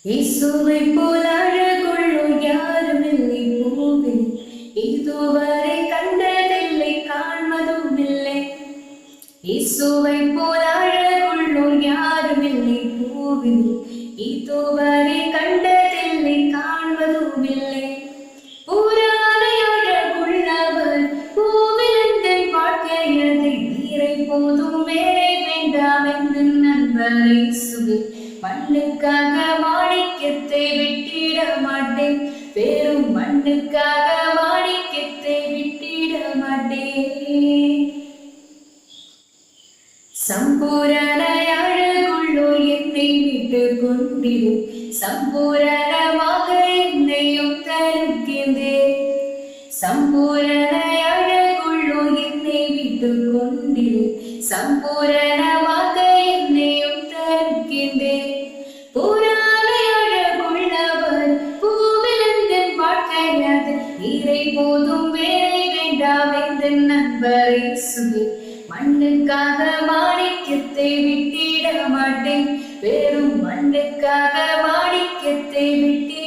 இயேசுவை போல் அழகுள்ளோர் யாருமில்லை பூவில், இதுவரை கண்டதில்லை காண்பதும் இல்லை. இயேசுவை போல் அழகுள்ளோர் யாருமில்லை பூவில், இதுவரை கண்டதில்லை காண்பதும் இல்லை. புராணை அழகுள்ளவர் பூவிலந்தன் வாழ்க்கையதை நீரை போதும் வேலை வேண்டாம் என்று நண்பர் இயேசுவே. மண்ணுக்காக மாணிக்கத்தை விட்டிட மாட்டேன், வெறும் மண்ணுக்காக மாணிக்கத்தை விட்டிட மாட்டேன். சம்பூரண அழகுள்ளோர் என்னை விட்டு கொண்டிரு, சம்பூரணமாக என்னையும் தருகின்றேன். சம்பூரண அழகுள்ளோர் என்னை விட்டு கொண்டிரு, சம்பூரணமாக என்னையும் தருகின்றேன். புராணை அழகுள்ளவர் பூவிலந்தன் வாழ்க்கையாது நீரை போதும் வேலை வேண்டாம் என்று நண்பர் இயேசுவே. மண்ணுக்காக மாணிக்கத்தை விட்டிட மாட்டேன், வெறும் மண்ணுக்காக மாணிக்கத்தை விட்டிட